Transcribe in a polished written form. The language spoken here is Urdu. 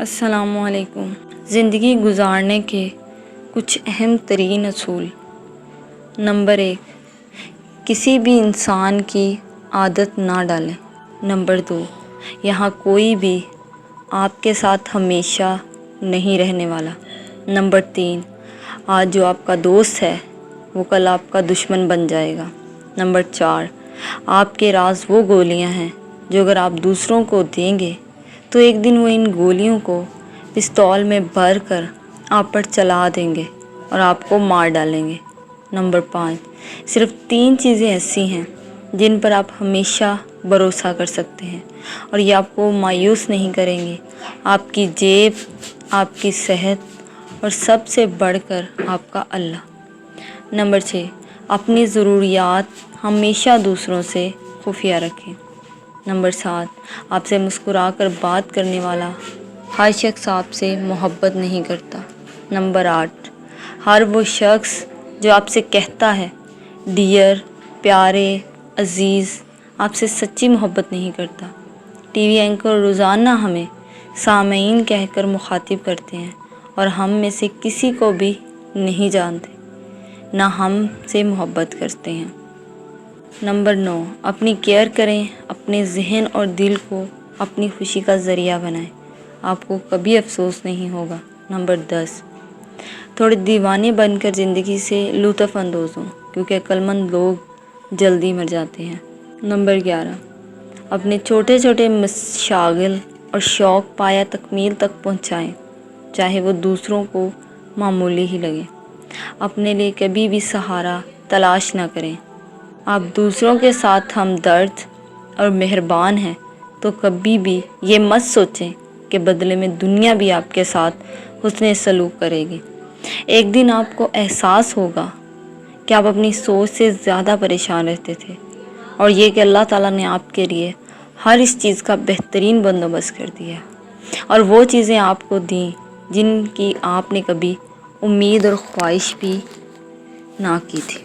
السلام علیکم۔ زندگی گزارنے کے کچھ اہم ترین اصول۔ نمبر 1، کسی بھی انسان کی عادت نہ ڈالیں۔ نمبر 2، یہاں کوئی بھی آپ کے ساتھ ہمیشہ نہیں رہنے والا۔ نمبر 3، آج جو آپ کا دوست ہے وہ کل آپ کا دشمن بن جائے گا۔ نمبر 4، آپ کے راز وہ گولیاں ہیں جو اگر آپ دوسروں کو دیں گے تو ایک دن وہ ان گولیوں کو پستول میں بھر کر آپ پر چلا دیں گے اور آپ کو مار ڈالیں گے۔ نمبر 5، صرف 3 چیزیں ایسی ہیں جن پر آپ ہمیشہ بھروسہ کر سکتے ہیں اور یہ آپ کو مایوس نہیں کریں گے: آپ کی جیب، آپ کی صحت اور سب سے بڑھ کر آپ کا اللہ۔ نمبر 6، اپنی ضروریات ہمیشہ دوسروں سے خفیہ رکھیں۔ نمبر 7، آپ سے مسکرا کر بات کرنے والا ہر شخص آپ سے محبت نہیں کرتا۔ نمبر 8، ہر وہ شخص جو آپ سے کہتا ہے ڈیئر، پیارے، عزیز، آپ سے سچی محبت نہیں کرتا۔ ٹی وی اینکر روزانہ ہمیں سامعین کہہ کر مخاطب کرتے ہیں اور ہم میں سے کسی کو بھی نہیں جانتے، نہ ہم سے محبت کرتے ہیں۔ نمبر 9، اپنی کیئر کریں، اپنے ذہن اور دل کو اپنی خوشی کا ذریعہ بنائیں، آپ کو کبھی افسوس نہیں ہوگا۔ نمبر 10، تھوڑے دیوانے بن کر زندگی سے لطف اندوز ہوں کیونکہ عقل مند لوگ جلدی مر جاتے ہیں۔ نمبر 11، اپنے چھوٹے چھوٹے مشاغل اور شوق پایہ تکمیل تک پہنچائیں، چاہے وہ دوسروں کو معمولی ہی لگے۔ اپنے لیے کبھی بھی سہارا تلاش نہ کریں۔ آپ دوسروں کے ساتھ ہمدرد اور مہربان ہیں تو کبھی بھی یہ مت سوچیں کہ بدلے میں دنیا بھی آپ کے ساتھ حسن سلوک کرے گی۔ ایک دن آپ کو احساس ہوگا کہ آپ اپنی سوچ سے زیادہ پریشان رہتے تھے اور یہ کہ اللہ تعالیٰ نے آپ کے لیے ہر اس چیز کا بہترین بندوبست کر دیا اور وہ چیزیں آپ کو دیں جن کی آپ نے کبھی امید اور خواہش بھی نہ کی تھی۔